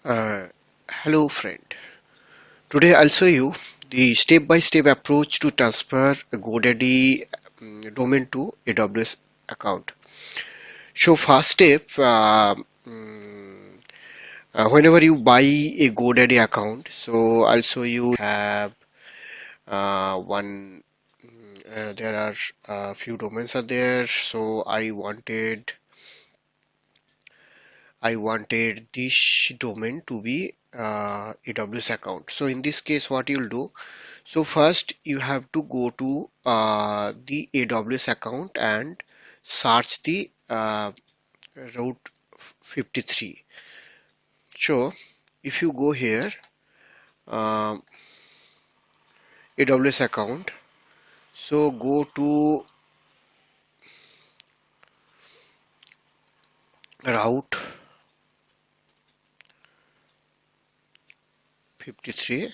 Uh, Hello friend. Today I'll show you the step-by-step approach to transfer a Godaddy domain to AWS account. So first step, whenever you buy a Godaddy account, so I'll show you have one. There are a few domains are there. So I wanted this domain to be AWS account. So in this case, what you'll do. So first you have to go to the AWS account and search the Route 53. So if you go here, um, AWS account, so go to Route 53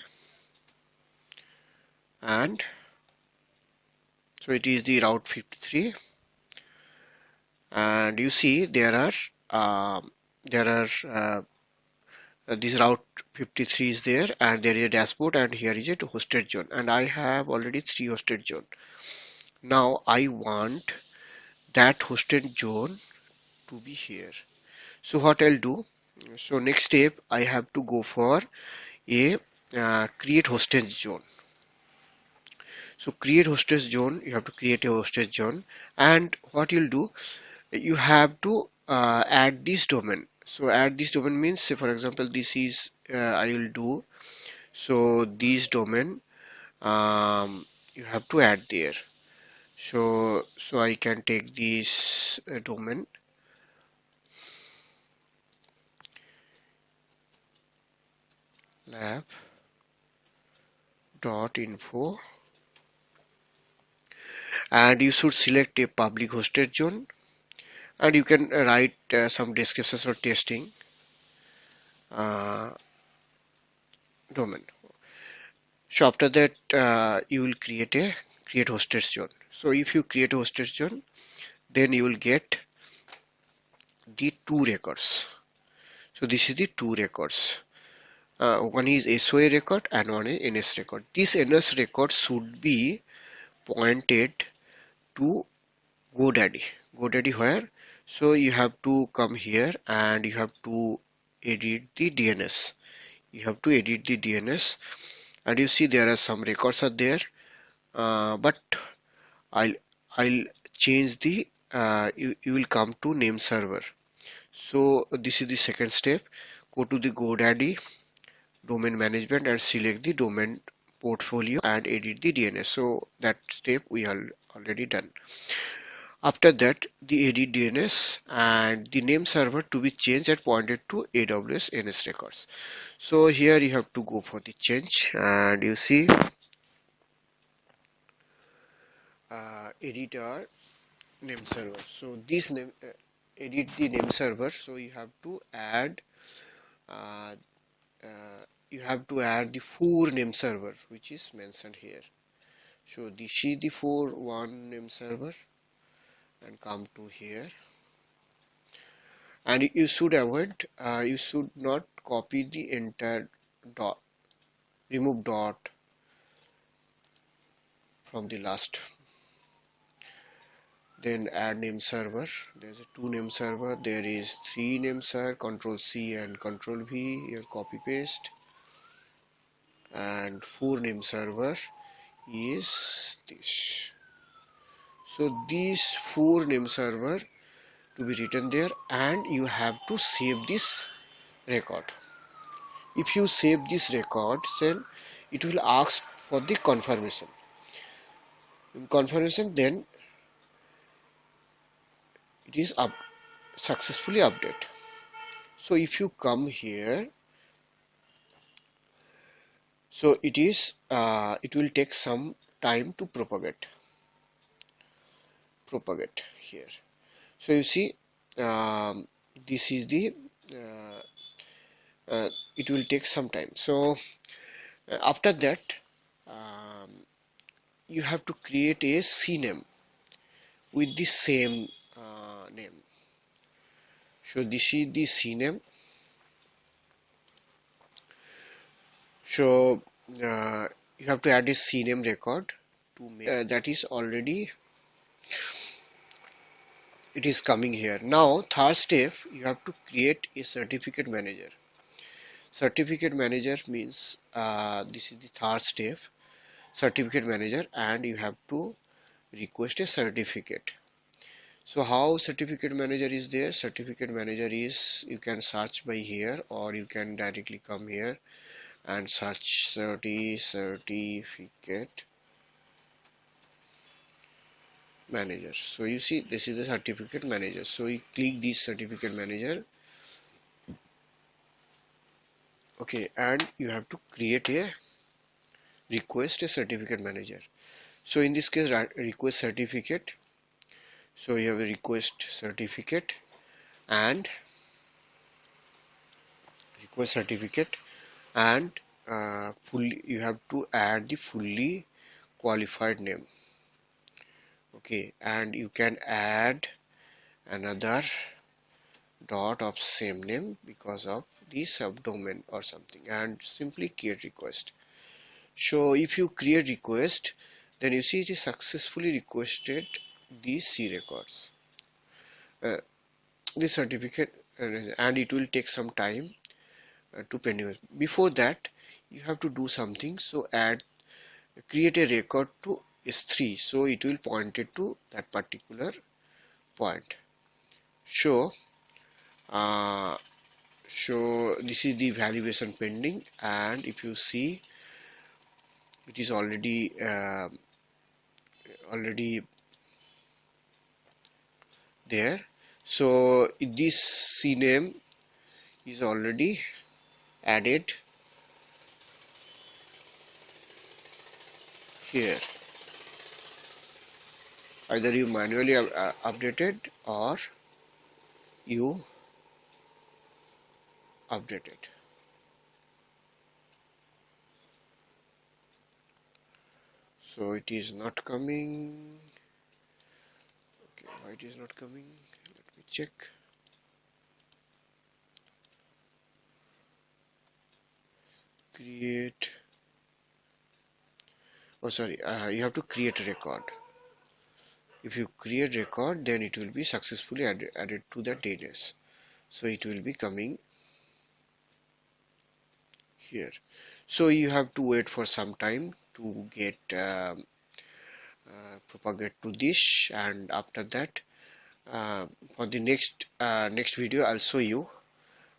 and so it is the Route 53 and you see there are this route 53 is there and there is a dashboard and here is a hosted zone and I have already 3 hosted zone. Now I want that hosted zone to be here. So what I'll do, so next step I have to go for a create hosted zone. So create hosted zone, you have to create a hosted zone and what you'll do, you have to add this domain. So add this domain means say for example this is I will do so this domain you have to add there. So I can take this domain lab.info and you should select a public hosted zone and you can write some descriptions for testing uh, domain. So after that you will create hosted zone. So if you create a hosted zone then you will get the two records. So this is the two records. One is SOA record and one is NS record. This NS record should be pointed to GoDaddy. GoDaddy where? So you have to come here and you have to edit the DNS. You have to edit the DNS and you see there are some records are there. But I'll I'll change the you will come to Nameserver. So this is the second step. Go to the GoDaddy domain management and select the domain portfolio and edit the DNS. So that step we are already done. After that, the edit DNS and the name server to be changed and pointed to AWS NS records. So here you have to go for the change and you see editor name server. So this name edit the name server. So uh, you have to add the 4 name server which is mentioned here. So this is the 4 name server and come to here and you should avoid you should not copy the entire dot, remove dot from the last, then add name server. There's a 2 name server, there is 3 name server, control C and control V, here copy paste and 4 name server is this. So these 4 name server to be written there and you have to save this record. If you save this record then it will ask for the confirmation. In confirmation then it is up successfully update. So if you come here, so it will take some time to propagate here. So you see this is the it will take some time. So after that you have to create a CNAME with the same name. So this is the CNAME So you have to add a CNAME record to make that is already it is coming here. Now third step, you have to create a certificate manager. Certificate manager means this is the third step, certificate manager, and you have to request a certificate. So how certificate manager is there? Certificate manager is, you can search by here or you can directly come here and search certificate manager. So you see this is the certificate manager. So you click this certificate manager. Okay, and you have to create a request a certificate manager. So in this case, request certificate. So you have a request certificate and request certificate and fully you have to add the fully qualified name. Okay, and you can add another dot of same name because of the subdomain or something, and simply create request. So if you create request, then you see it is successfully requested the C records, the certificate, and it will take some time to pending. Before that, you have to do something. So add create a record to S3, so it will point it to that particular point. So uh, so this is the validation pending, and if you see it is already there. So this CNAME is already added here. Either you manually updated or you update it. So it is not coming. Okay, why it is not coming? Let me check. Create. Oh, sorry. You have to create a record. If you create record, then it will be successfully added to the DNS. So it will be coming here. So you have to wait for some time to get propagate to this, and after that, for the next video, I'll show you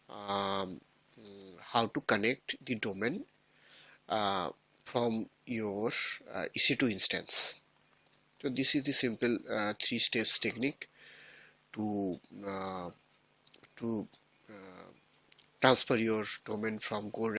um, how to connect the domain from your EC2 instance. So this is the simple three steps technique to uh, to transfer your domain from Go